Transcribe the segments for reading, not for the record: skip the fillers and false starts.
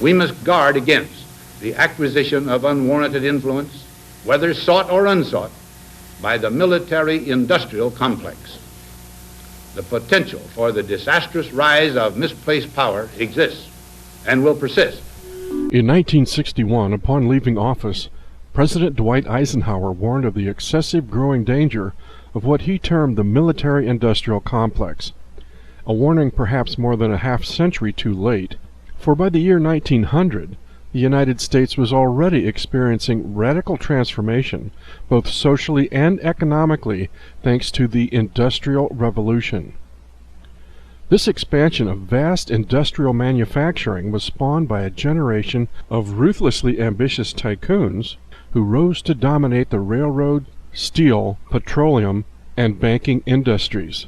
We must guard against the acquisition of unwarranted influence, whether sought or unsought, by the military-industrial complex. The potential for the disastrous rise of misplaced power exists and will persist. In 1961, upon leaving office, President Dwight Eisenhower warned of the excessive growing danger of what he termed the military-industrial complex, a warning perhaps more than a half-century too late, for by the year 1900, the United States was already experiencing radical transformation, both socially and economically, thanks to the Industrial Revolution. This expansion of vast industrial manufacturing was spawned by a generation of ruthlessly ambitious tycoons who rose to dominate the railroad, steel, petroleum, and banking industries.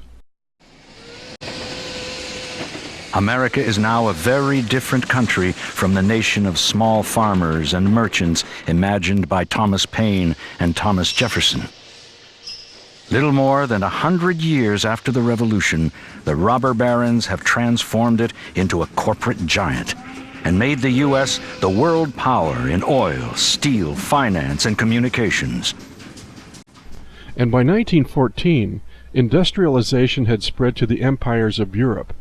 America is now a very different country from the nation of small farmers and merchants imagined by Thomas Paine and Thomas Jefferson. Little more than 100 years after the Revolution, the robber barons have transformed it into a corporate giant and made the U.S. the world power in oil, steel, finance, and communications. And by 1914, industrialization had spread to the empires of Europe,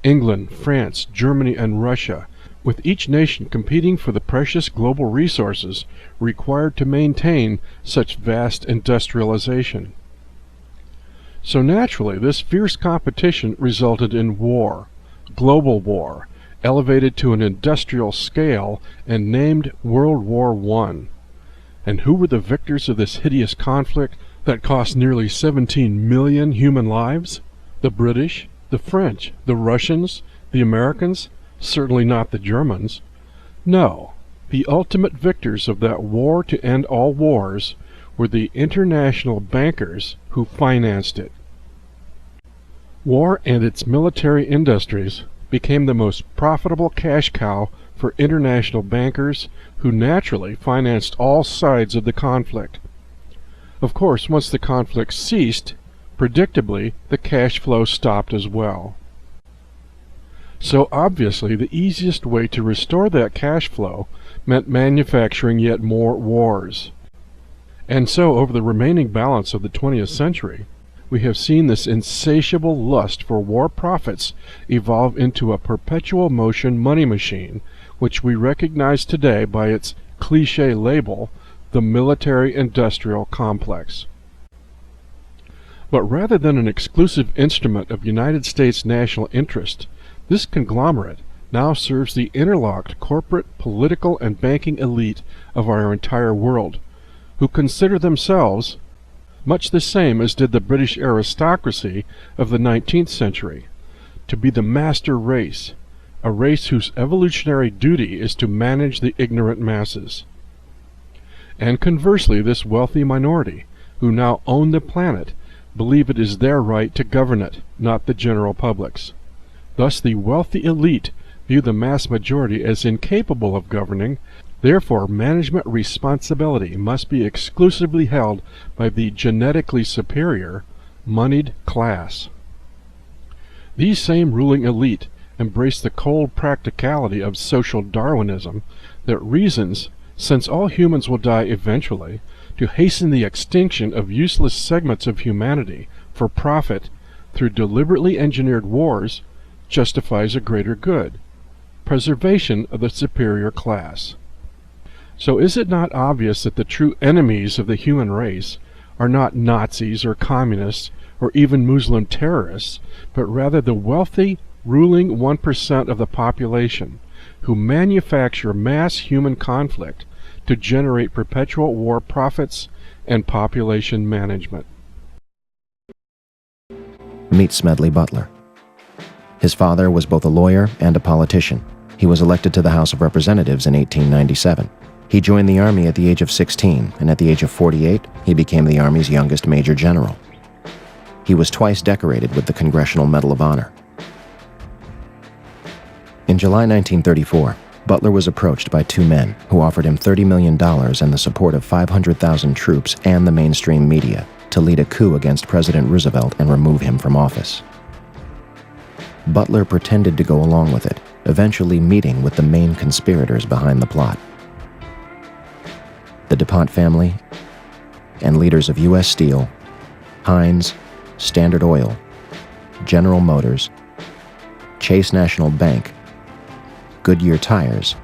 England, France, Germany, and Russia, with each nation competing for the precious global resources required to maintain such vast industrialization. So naturally, this fierce competition resulted in war, global war, elevated to an industrial scale and named World War I. And who were the victors of this hideous conflict that cost nearly 17 million human lives? The British, the French, the Russians, the Americans, certainly not the Germans. No, the ultimate victors of that war to end all wars were the international bankers who financed it. War and its military industries became the most profitable cash cow for international bankers who naturally financed all sides of the conflict. Of course, once the conflict ceased, predictably, the cash flow stopped as well. So obviously, the easiest way to restore that cash flow meant manufacturing yet more wars. And so, over the remaining balance of the 20th century, we have seen this insatiable lust for war profits evolve into a perpetual motion money machine, which we recognize today by its cliché label, the military-industrial complex. But rather than an exclusive instrument of United States national interest, this conglomerate now serves the interlocked corporate, political, and banking elite of our entire world, who consider themselves much the same as did the British aristocracy of the 19th century, to be the master race, a race whose evolutionary duty is to manage the ignorant masses. And conversely, this wealthy minority, who now own the planet, believe it is their right to govern it, not the general public's. Thus the wealthy elite view the mass majority as incapable of governing. Therefore, management responsibility must be exclusively held by the genetically superior, moneyed class. These same ruling elite embrace the cold practicality of social Darwinism that reasons, since all humans will die eventually, to hasten the extinction of useless segments of humanity for profit through deliberately engineered wars justifies a greater good, preservation of the superior class. So is it not obvious that the true enemies of the human race are not Nazis or communists or even Muslim terrorists, but rather the wealthy, ruling 1% of the population, who manufacture mass human conflict to generate perpetual war profits and population management? Meet Smedley Butler. His father was both a lawyer and a politician. He was elected to the House of Representatives in 1897. He joined the Army at the age of 16, and at the age of 48, he became the Army's youngest Major General. He was twice decorated with the Congressional Medal of Honor. In July 1934, Butler was approached by two men who offered him $30 million and the support of 500,000 troops and the mainstream media to lead a coup against President Roosevelt and remove him from office. Butler pretended to go along with it, eventually meeting with the main conspirators behind the plot. The DuPont family and leaders of U.S. Steel, Heinz, Standard Oil, General Motors, Chase National Bank, Goodyear Tires,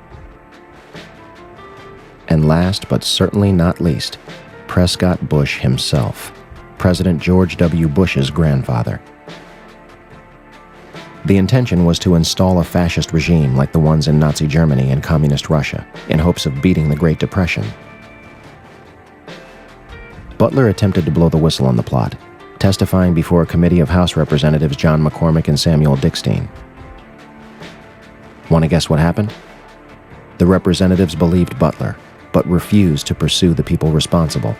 and last but certainly not least, Prescott Bush himself, President George W. Bush's grandfather. The intention was to install a fascist regime like the ones in Nazi Germany and Communist Russia, in hopes of beating the Great Depression. Butler attempted to blow the whistle on the plot, testifying before a committee of House Representatives John McCormick and Samuel Dickstein. Want to guess what happened? The representatives believed Butler, but refused to pursue the people responsible.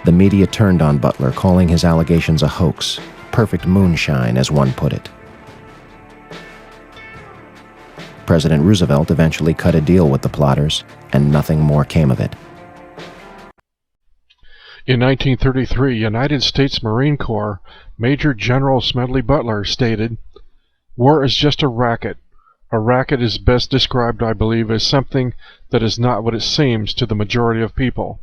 The media turned on Butler, calling his allegations a hoax, perfect moonshine, as one put it. President Roosevelt eventually cut a deal with the plotters, and nothing more came of it. In 1933, United States Marine Corps Major General Smedley Butler stated, "War is just a racket. A racket is best described, I believe, as something that is not what it seems to the majority of people.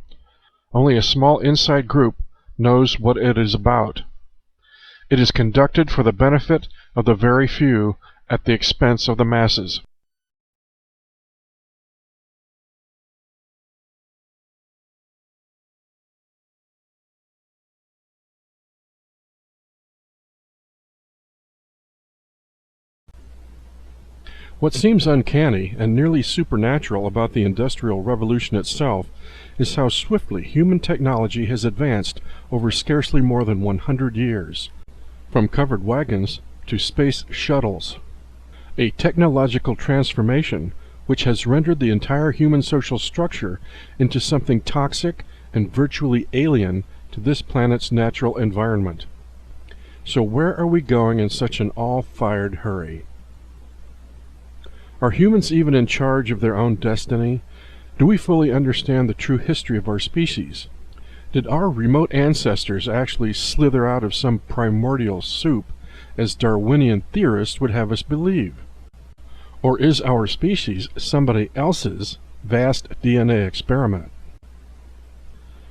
Only a small inside group knows what it is about. It is conducted for the benefit of the very few at the expense of the masses." What seems uncanny and nearly supernatural about the Industrial Revolution itself is how swiftly human technology has advanced over scarcely more than 100 years. From covered wagons to space shuttles. A technological transformation which has rendered the entire human social structure into something toxic and virtually alien to this planet's natural environment. So where are we going in such an all-fired hurry? Are humans even in charge of their own destiny? Do we fully understand the true history of our species? Did our remote ancestors actually slither out of some primordial soup, as Darwinian theorists would have us believe? Or is our species somebody else's vast DNA experiment?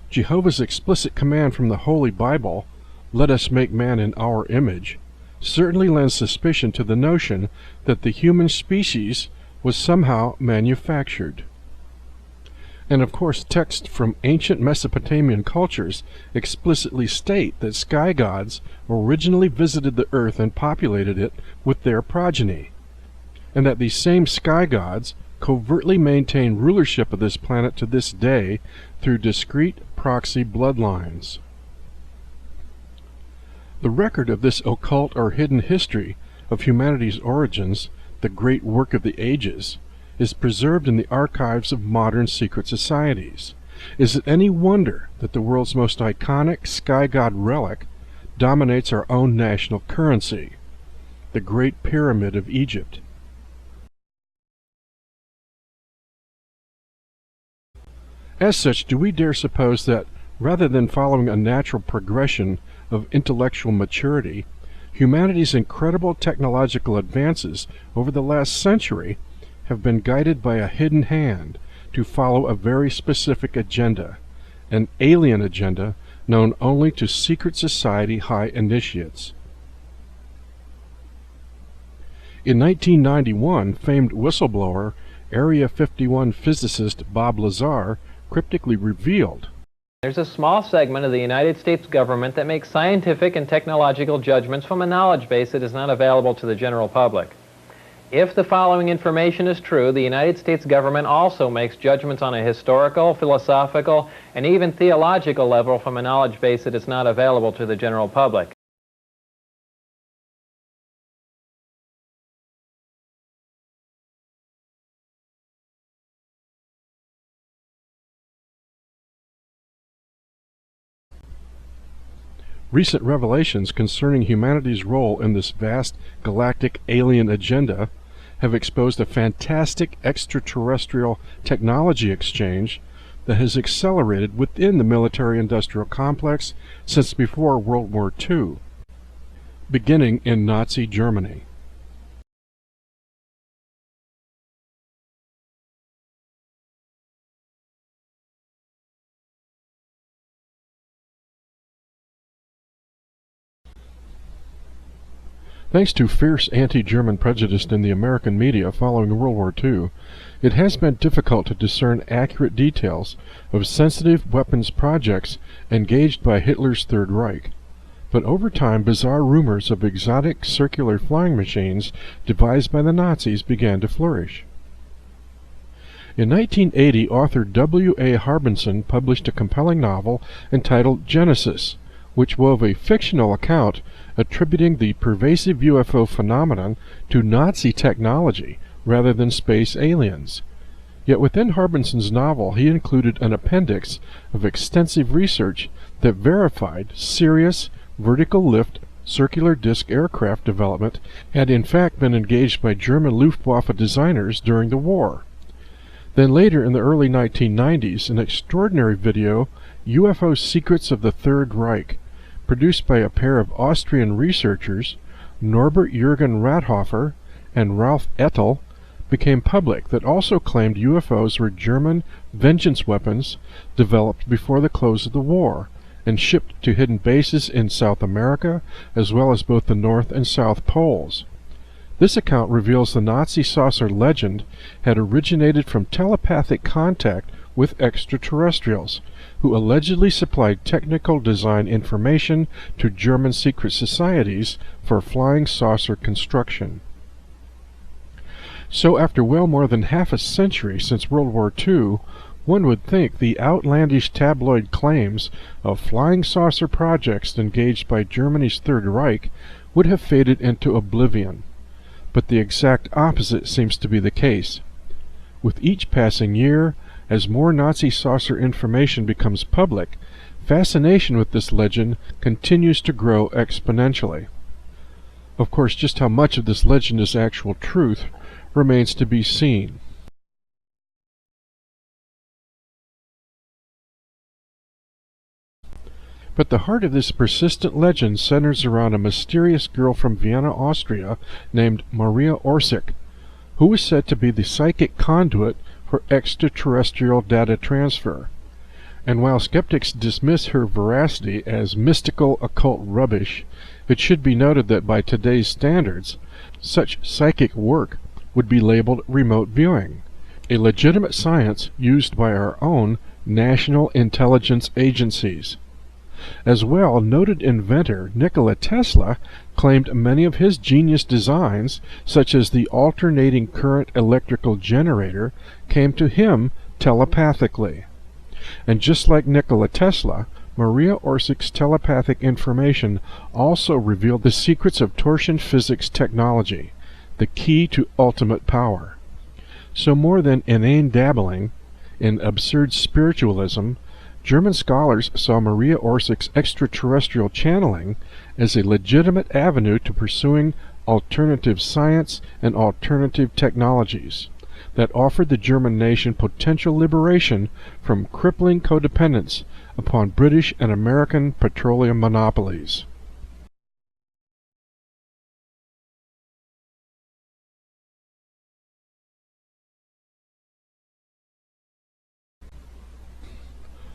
Jehovah's explicit command from the Holy Bible, "Let us make man in our image," certainly lends suspicion to the notion that the human species was somehow manufactured. And of course, texts from ancient Mesopotamian cultures explicitly state that sky gods originally visited the earth and populated it with their progeny, and that these same sky gods covertly maintain rulership of this planet to this day through discrete proxy bloodlines. The record of this occult or hidden history of humanity's origins, the great work of the ages, is preserved in the archives of modern secret societies. Is it any wonder that the world's most iconic sky god relic dominates our own national currency, the Great Pyramid of Egypt? As such, do we dare suppose that, rather than following a natural progression of intellectual maturity, humanity's incredible technological advances over the last century have been guided by a hidden hand to follow a very specific agenda, an alien agenda known only to secret society high initiates? In 1991, famed whistleblower, Area 51 physicist Bob Lazar cryptically revealed, "There's a small segment of the United States government that makes scientific and technological judgments from a knowledge base that is not available to the general public. If the following information is true, the United States government also makes judgments on a historical, philosophical, and even theological level from a knowledge base that is not available to the general public." Recent revelations concerning humanity's role in this vast galactic alien agenda have exposed a fantastic extraterrestrial technology exchange that has accelerated within the military-industrial complex since before World War II, beginning in Nazi Germany. Thanks to fierce anti-German prejudice in the American media following World War II, it has been difficult to discern accurate details of sensitive weapons projects engaged by Hitler's Third Reich. But over time, bizarre rumors of exotic circular flying machines devised by the Nazis began to flourish. In 1980, author W.A. Harbinson published a compelling novel entitled Genesis, which wove a fictional account attributing the pervasive UFO phenomenon to Nazi technology rather than space aliens. Yet within Harbinson's novel, he included an appendix of extensive research that verified serious vertical lift circular disc aircraft development had in fact been engaged by German Luftwaffe designers during the war. Then later in the early 1990s, an extraordinary video, UFO Secrets of the Third Reich, produced by a pair of Austrian researchers, Norbert Jürgen Rathofer and Ralph Ettel, became public that also claimed UFOs were German vengeance weapons developed before the close of the war and shipped to hidden bases in South America as well as both the North and South Poles. This account reveals the Nazi saucer legend had originated from telepathic contact with extraterrestrials, who allegedly supplied technical design information to German secret societies for flying saucer construction. So after well more than half a century since World War II, one would think the outlandish tabloid claims of flying saucer projects engaged by Germany's Third Reich would have faded into oblivion. But the exact opposite seems to be the case. With each passing year, as more Nazi saucer information becomes public, fascination with this legend continues to grow exponentially. Of course, just how much of this legend is actual truth remains to be seen. But the heart of this persistent legend centers around a mysterious girl from Vienna, Austria, named Maria Orsic, who was said to be the psychic conduit for extraterrestrial data transfer. And while skeptics dismiss her veracity as mystical occult rubbish, it should be noted that by today's standards, such psychic work would be labeled remote viewing, a legitimate science used by our own national intelligence agencies. As well, noted inventor Nikola Tesla claimed many of his genius designs, such as the alternating current electrical generator, came to him telepathically. And just like Nikola Tesla, Maria Orsic's telepathic information also revealed the secrets of torsion physics technology, the key to ultimate power. So more than inane dabbling in absurd spiritualism, German scholars saw Maria Orsic's extraterrestrial channeling as a legitimate avenue to pursuing alternative science and alternative technologies that offered the German nation potential liberation from crippling codependence upon British and American petroleum monopolies.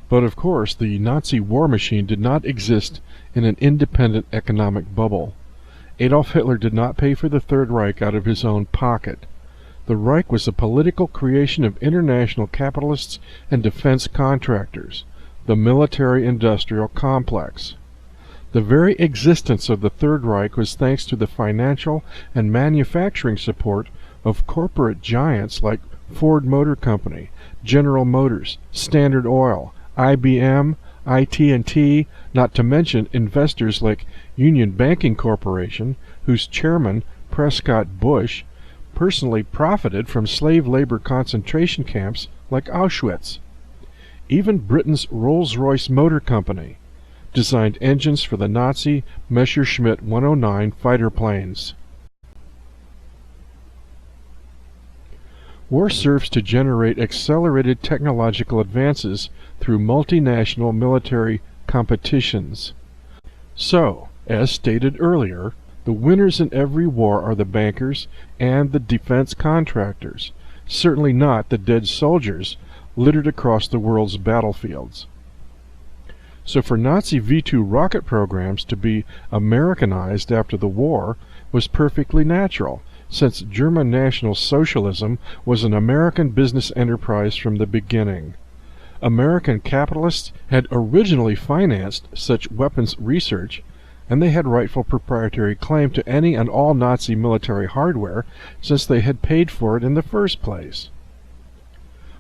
But of course, the Nazi war machine did not exist in an independent economic bubble. Adolf Hitler did not pay for the Third Reich out of his own pocket. The Reich was a political creation of international capitalists and defense contractors, the military-industrial complex. The very existence of the Third Reich was thanks to the financial and manufacturing support of corporate giants like Ford Motor Company, General Motors, Standard Oil, IBM, IT&T, not to mention investors like Union Banking Corporation, whose chairman, Prescott Bush, personally profited from slave labor concentration camps like Auschwitz. Even Britain's Rolls-Royce Motor Company designed engines for the Nazi Messerschmitt 109 fighter planes. War serves to generate accelerated technological advances through multinational military competitions. So, as stated earlier, the winners in every war are the bankers and the defense contractors, certainly not the dead soldiers littered across the world's battlefields. So for Nazi V-2 rocket programs to be Americanized after the war was perfectly natural, since German National Socialism was an American business enterprise from the beginning. American capitalists had originally financed such weapons research, and they had rightful proprietary claim to any and all Nazi military hardware, since they had paid for it in the first place.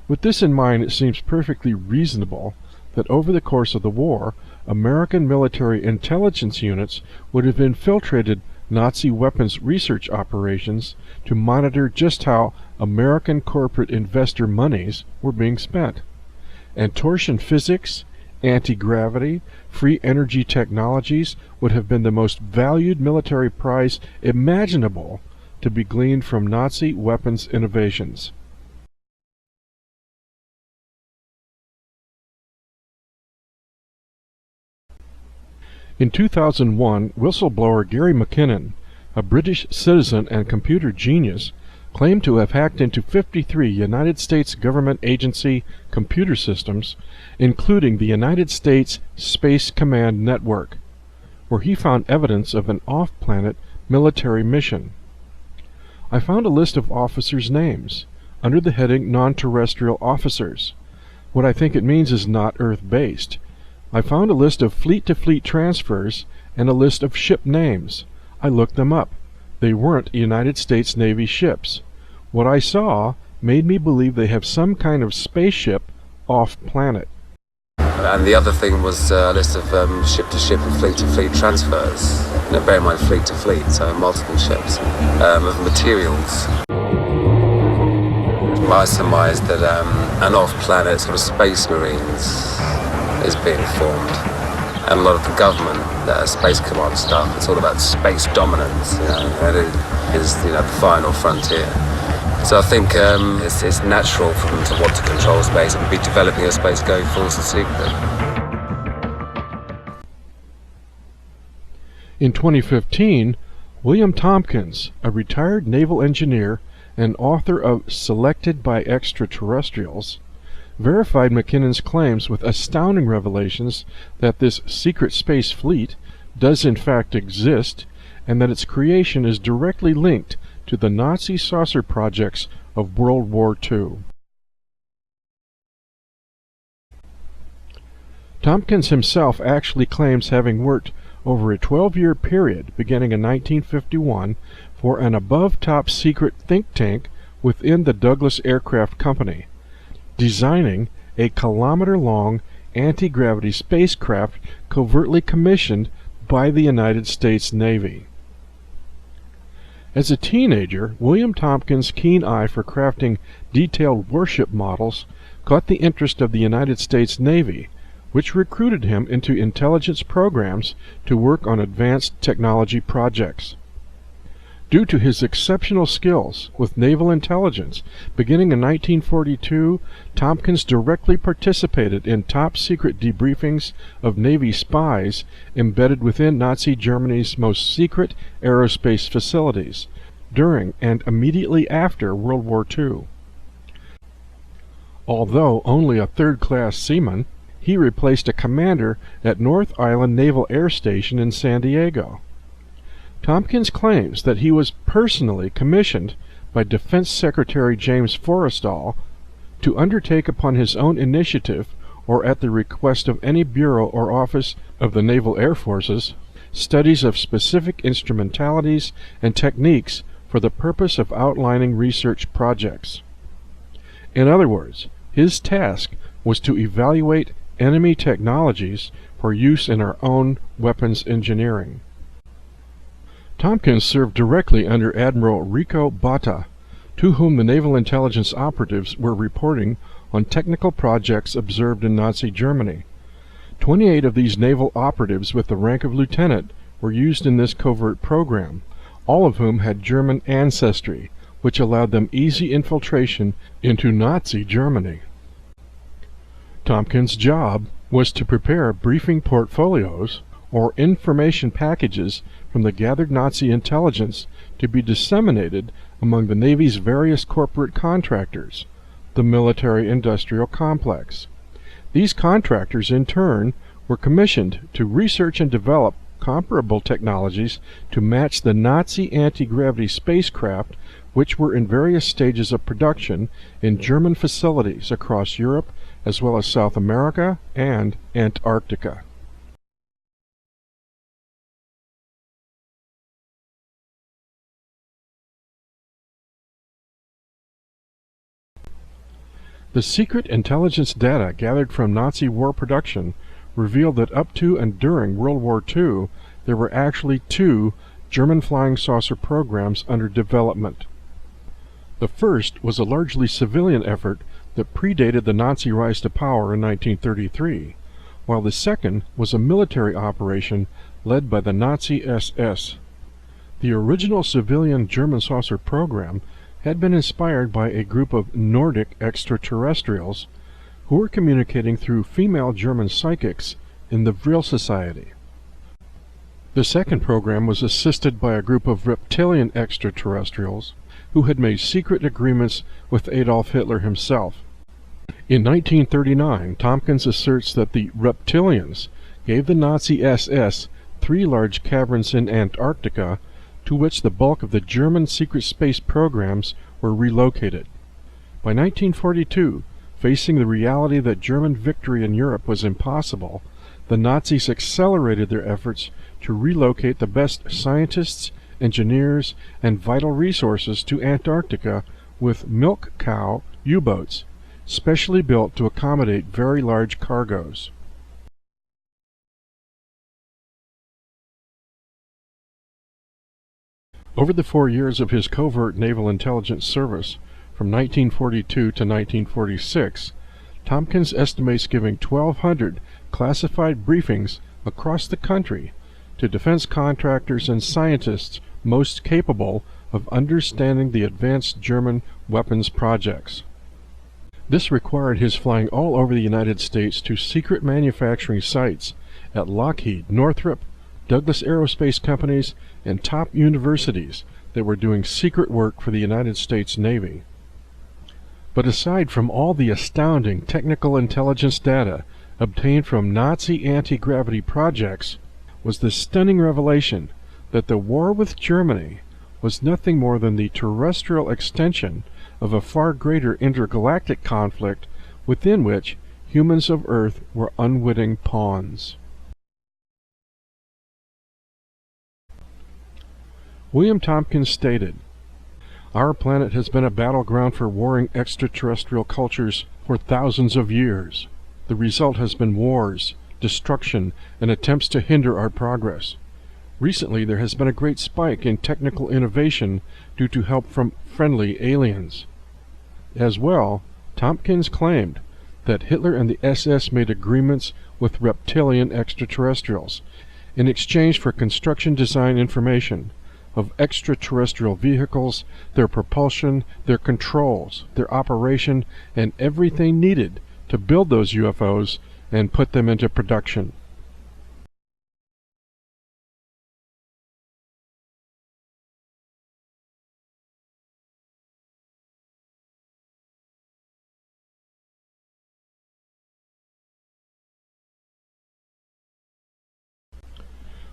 With this in mind, it seems perfectly reasonable that over the course of the war, American military intelligence units would have infiltrated Nazi weapons research operations to monitor just how American corporate investor monies were being spent. And torsion physics, anti-gravity, free energy technologies would have been the most valued military prize imaginable to be gleaned from Nazi weapons innovations. In 2001, whistleblower Gary McKinnon, a British citizen and computer genius, claimed to have hacked into 53 United States government agency computer systems, including the United States Space Command Network, where he found evidence of an off-planet military mission. I found a list of officers' names under the heading Non-Terrestrial Officers. What I think it means is not Earth-based. I found a list of fleet-to-fleet transfers and a list of ship names. I looked them up. They weren't United States Navy ships. What I saw made me believe they have some kind of spaceship off-planet. And the other thing was a list of ship-to-ship and fleet-to-fleet transfers. Bear in mind fleet-to-fleet, so multiple ships, of materials. I surmised that an off-planet sort of space marines is being formed, and a lot of the government, space command stuff, it's all about space dominance, and it is, the final frontier. So I think it's natural for them to want to control space and be developing a space going force in secret. In 2015, William Tompkins, a retired naval engineer and author of Selected by Extraterrestrials, verified McKinnon's claims with astounding revelations that this secret space fleet does in fact exist, and that its creation is directly linked to the Nazi saucer projects of World War II. Tompkins himself actually claims having worked over a 12-year period beginning in 1951 for an above-top secret think tank within the Douglas Aircraft Company, designing a kilometer-long anti-gravity spacecraft covertly commissioned by the United States Navy. As a teenager, William Tompkins' keen eye for crafting detailed warship models caught the interest of the United States Navy, which recruited him into intelligence programs to work on advanced technology projects. Due to his exceptional skills with naval intelligence, beginning in 1942, Tompkins directly participated in top-secret debriefings of Navy spies embedded within Nazi Germany's most secret aerospace facilities during and immediately after World War II. Although only a third-class seaman, he replaced a commander at North Island Naval Air Station in San Diego. Tompkins claims that he was personally commissioned by Defense Secretary James Forrestal to undertake upon his own initiative or at the request of any bureau or office of the Naval Air Forces studies of specific instrumentalities and techniques for the purpose of outlining research projects. In other words, his task was to evaluate enemy technologies for use in our own weapons engineering. Tompkins served directly under Admiral Rico Botta, to whom the naval intelligence operatives were reporting on technical projects observed in Nazi Germany. 28 of these naval operatives with the rank of lieutenant were used in this covert program, all of whom had German ancestry, which allowed them easy infiltration into Nazi Germany. Tompkins' job was to prepare briefing portfolios or information packages from the gathered Nazi intelligence to be disseminated among the Navy's various corporate contractors, the military-industrial complex. These contractors, in turn, were commissioned to research and develop comparable technologies to match the Nazi anti-gravity spacecraft, which were in various stages of production in German facilities across Europe as well as South America and Antarctica. The secret intelligence data gathered from Nazi war production revealed that up to and during World War II, there were actually 2 German flying saucer programs under development. The first was a largely civilian effort that predated the Nazi rise to power in 1933, while the second was a military operation led by the Nazi SS. The original civilian German saucer program had been inspired by a group of Nordic extraterrestrials who were communicating through female German psychics in the Vril Society. The second program was assisted by a group of reptilian extraterrestrials who had made secret agreements with Adolf Hitler himself. In 1939, Tompkins asserts that the reptilians gave the Nazi SS 3 large caverns in Antarctica to which the bulk of the German secret space programs were relocated. By 1942, facing the reality that German victory in Europe was impossible, the Nazis accelerated their efforts to relocate the best scientists, engineers, and vital resources to Antarctica with milk cow U-boats, specially built to accommodate very large cargoes. Over the 4 years of his covert naval intelligence service, from 1942 to 1946, Tompkins estimates giving 1,200 classified briefings across the country to defense contractors and scientists most capable of understanding the advanced German weapons projects. This required his flying all over the United States to secret manufacturing sites at Lockheed, Northrop, Douglas Aerospace Companies, and top universities that were doing secret work for the United States Navy. But aside from all the astounding technical intelligence data obtained from Nazi anti-gravity projects, was the stunning revelation that the war with Germany was nothing more than the terrestrial extension of a far greater intergalactic conflict within which humans of Earth were unwitting pawns. William Tompkins stated, "Our planet has been a battleground for warring extraterrestrial cultures for thousands of years. The result has been wars, destruction, and attempts to hinder our progress. Recently there has been a great spike in technical innovation due to help from friendly aliens." As well, Tompkins claimed that Hitler and the SS made agreements with reptilian extraterrestrials in exchange for construction design information of extraterrestrial vehicles, their propulsion, their controls, their operation, and everything needed to build those UFOs and put them into production.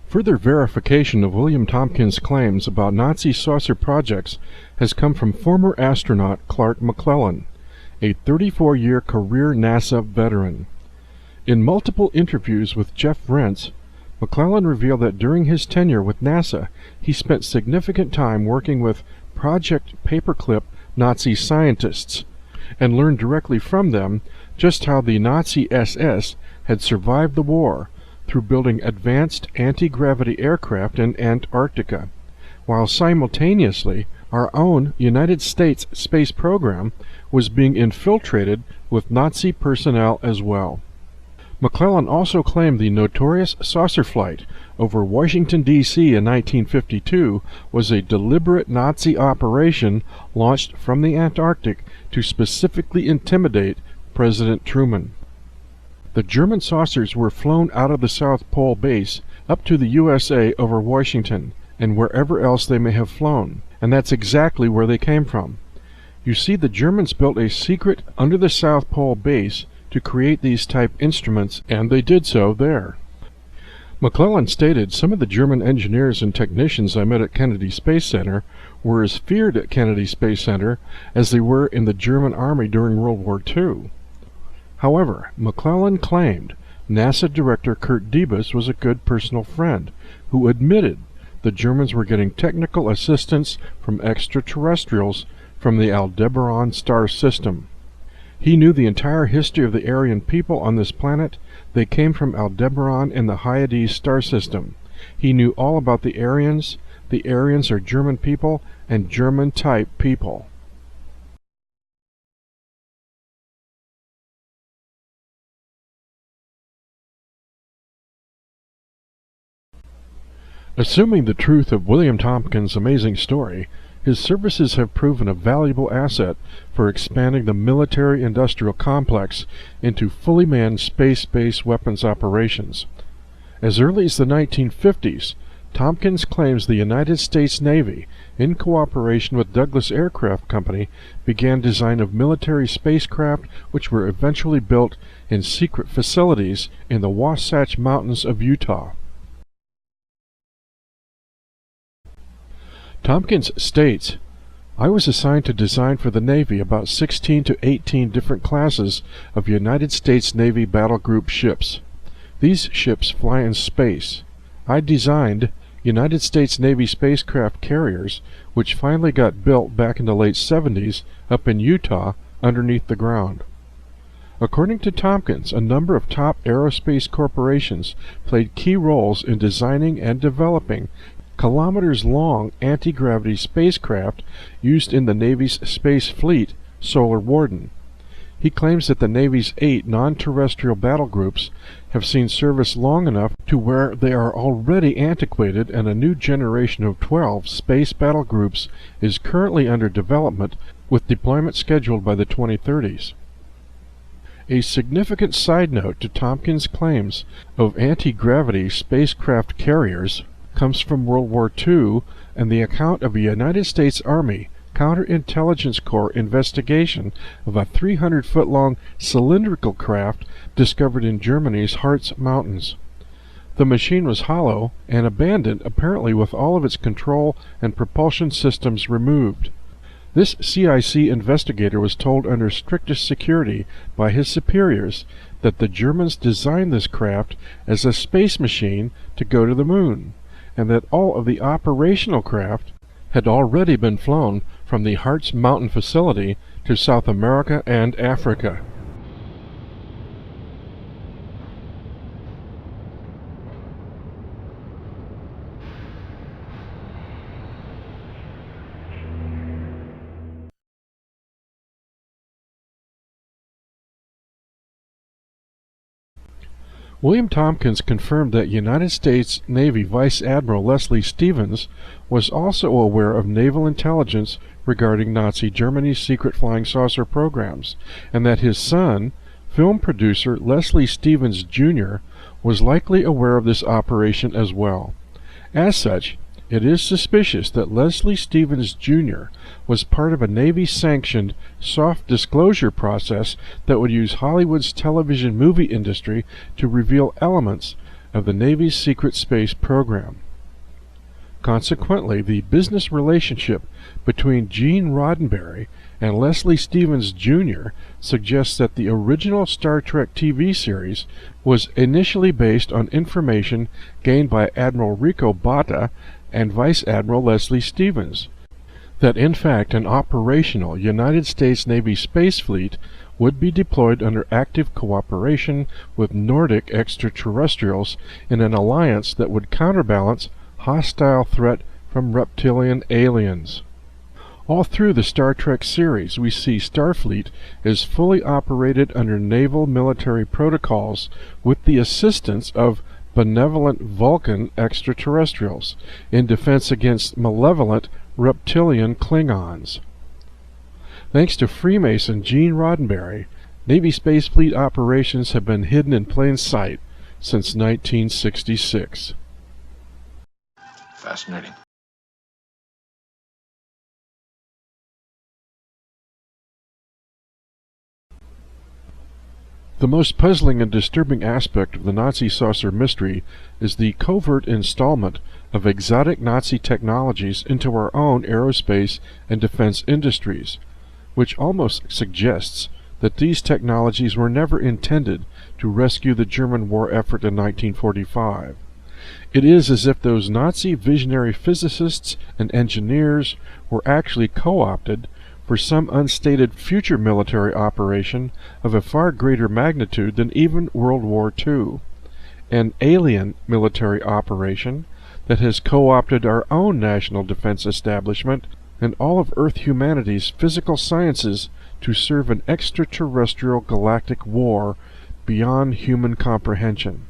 Further verification of William Tompkins' claims about Nazi saucer projects has come from former astronaut Clark McClellan, a 34-year career NASA veteran. In multiple interviews with Jeff Rentz, McClellan revealed that during his tenure with NASA, he spent significant time working with Project Paperclip Nazi scientists and learned directly from them just how the Nazi SS had survived the war through building advanced anti-gravity aircraft in Antarctica, while simultaneously our own United States space program was being infiltrated with Nazi personnel as well. McClellan also claimed the notorious saucer flight over Washington, D.C. in 1952 was a deliberate Nazi operation launched from the Antarctic to specifically intimidate President Truman. The German saucers were flown out of the South Pole base up to the USA over Washington and wherever else they may have flown, and that's exactly where they came from. You see, the Germans built a secret under the South Pole base to create these type instruments, and they did so there. McClellan stated, "Some of the German engineers and technicians I met at Kennedy Space Center were as feared at Kennedy Space Center as they were in the German Army during World War II." However, McClellan claimed NASA Director Kurt Debus was a good personal friend who admitted the Germans were getting technical assistance from extraterrestrials from the Aldebaran star system. He knew the entire history of the Aryan people on this planet. They came from Aldebaran in the Hyades star system. He knew all about the Aryans. The Aryans are German people and German-type people. Assuming the truth of William Tompkins' amazing story, his services have proven a valuable asset for expanding the military-industrial complex into fully manned space-based weapons operations. As early as the 1950s, Tompkins claims the United States Navy, in cooperation with Douglas Aircraft Company, began design of military spacecraft which were eventually built in secret facilities in the Wasatch Mountains of Utah. Tompkins states, "I was assigned to design for the Navy about 16 to 18 different classes of United States Navy battle group ships. These ships fly in space. I designed United States Navy spacecraft carriers, which finally got built back in the late 70s up in Utah underneath the ground." According to Tompkins, a number of top aerospace corporations played key roles in designing and developing kilometers-long anti-gravity spacecraft used in the Navy's space fleet, Solar Warden. He claims that the Navy's 8 non-terrestrial battle groups have seen service long enough to where they are already antiquated, and a new generation of 12 space battle groups is currently under development with deployment scheduled by the 2030s. A significant side note to Tompkins' claims of anti-gravity spacecraft carriers comes from World War II and the account of a United States Army Counterintelligence Corps investigation of a 300-foot-long cylindrical craft discovered in Germany's Harz Mountains. The machine was hollow and abandoned, apparently with all of its control and propulsion systems removed. This CIC investigator was told under strictest security by his superiors that the Germans designed this craft as a space machine to go to the moon, and that all of the operational craft had already been flown from the Harz Mountain facility to South America and Africa. William Tompkins confirmed that United States Navy Vice Admiral Leslie Stevens was also aware of naval intelligence regarding Nazi Germany's secret flying saucer programs, and that his son, film producer Leslie Stevens Jr., was likely aware of this operation as well. As such, it is suspicious that Leslie Stevens Jr. was part of a Navy-sanctioned soft disclosure process that would use Hollywood's television movie industry to reveal elements of the Navy's secret space program. Consequently, the business relationship between Gene Roddenberry and Leslie Stevens Jr. suggests that the original Star Trek TV series was initially based on information gained by Admiral Rico Botta and Vice Admiral Leslie Stevens, that in fact an operational United States Navy space fleet would be deployed under active cooperation with Nordic extraterrestrials in an alliance that would counterbalance hostile threat from reptilian aliens. All through the Star Trek series, we see Starfleet is fully operated under naval military protocols with the assistance of benevolent Vulcan extraterrestrials in defense against malevolent reptilian Klingons. Thanks to Freemason Gene Roddenberry, Navy Space Fleet operations have been hidden in plain sight since 1966. Fascinating. The most puzzling and disturbing aspect of the Nazi saucer mystery is the covert installment of exotic Nazi technologies into our own aerospace and defense industries, which almost suggests that these technologies were never intended to rescue the German war effort in 1945. It is as if those Nazi visionary physicists and engineers were actually co-opted for some unstated future military operation of a far greater magnitude than even World War II, an alien military operation that has co-opted our own national defense establishment and all of Earth humanity's physical sciences to serve an extraterrestrial galactic war beyond human comprehension.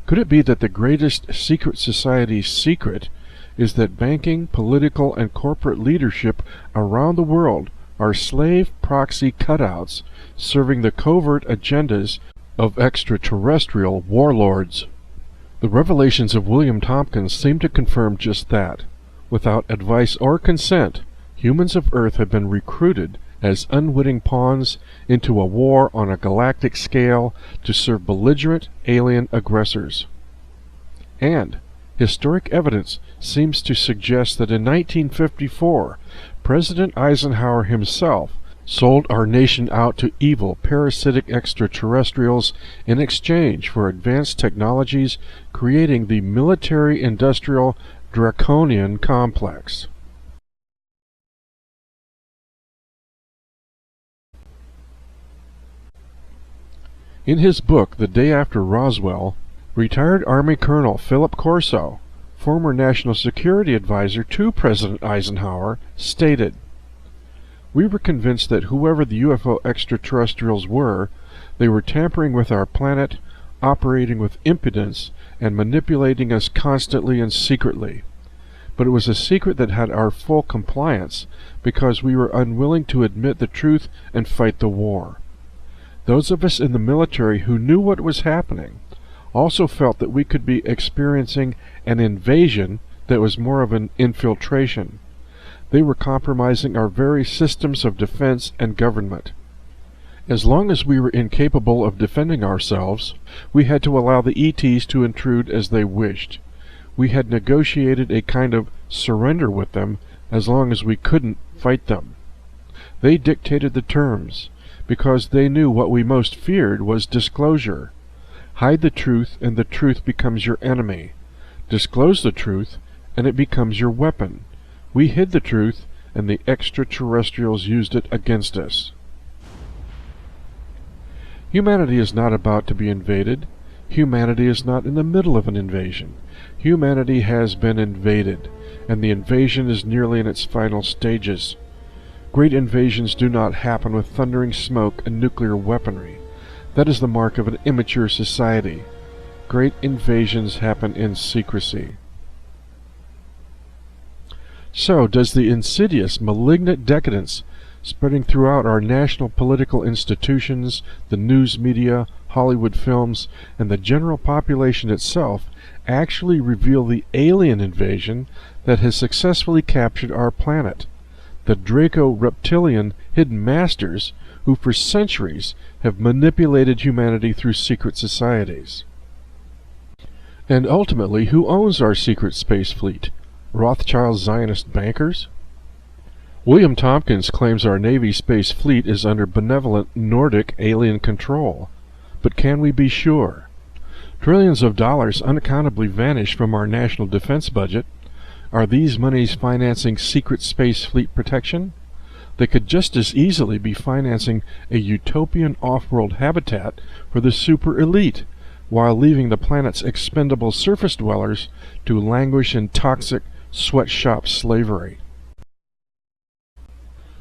Could it be that the greatest secret society's secret is that banking, political, and corporate leadership around the world are slave proxy cutouts serving the covert agendas of extraterrestrial warlords? The revelations of William Tompkins seem to confirm just that. Without advice or consent, humans of Earth have been recruited as unwitting pawns into a war on a galactic scale to serve belligerent alien aggressors. And historic evidence seems to suggest that in 1954, President Eisenhower himself sold our nation out to evil parasitic extraterrestrials in exchange for advanced technologies, creating the military-industrial draconian complex. In his book, The Day After Roswell, retired Army Colonel Philip Corso, former National Security Advisor to President Eisenhower, stated, "We were convinced that whoever the UFO extraterrestrials were, they were tampering with our planet, operating with impudence, and manipulating us constantly and secretly. But it was a secret that had our full compliance because we were unwilling to admit the truth and fight the war. Those of us in the military who knew what was happening also felt that we could be experiencing an invasion that was more of an infiltration. They were compromising our very systems of defense and government. As long as we were incapable of defending ourselves, we had to allow the ETs to intrude as they wished. We had negotiated a kind of surrender with them as long as we couldn't fight them. They dictated the terms, because they knew what we most feared was disclosure. Hide the truth and the truth becomes your enemy. Disclose the truth and it becomes your weapon. We hid the truth and the extraterrestrials used it against us." Humanity is not about to be invaded. Humanity is not in the middle of an invasion. Humanity has been invaded, and the invasion is nearly in its final stages. Great invasions do not happen with thundering smoke and nuclear weaponry. That is the mark of an immature society. Great invasions happen in secrecy. So does the insidious, malignant decadence spreading throughout our national political institutions, the news media, Hollywood films, and the general population itself actually reveal the alien invasion that has successfully captured our planet. The Draco-reptilian hidden masters who for centuries have manipulated humanity through secret societies. And ultimately, who owns our secret space fleet? Rothschild Zionist bankers? William Tompkins claims our Navy space fleet is under benevolent Nordic alien control. But can we be sure? Trillions of dollars unaccountably vanish from our national defense budget. Are these monies financing secret space fleet protection? They could just as easily be financing a utopian off-world habitat for the super elite, while leaving the planet's expendable surface dwellers to languish in toxic sweatshop slavery.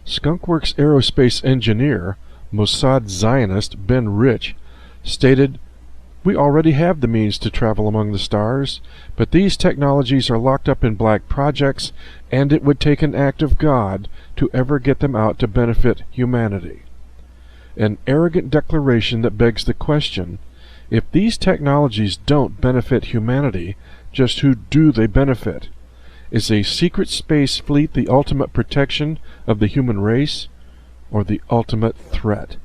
Skunkworks aerospace engineer, Mossad Zionist Ben Rich, stated, "We already have the means to travel among the stars, but these technologies are locked up in black projects, and it would take an act of God to ever get them out to benefit humanity." An arrogant declaration that begs the question, if these technologies don't benefit humanity, just who do they benefit? Is a secret space fleet the ultimate protection of the human race, or the ultimate threat?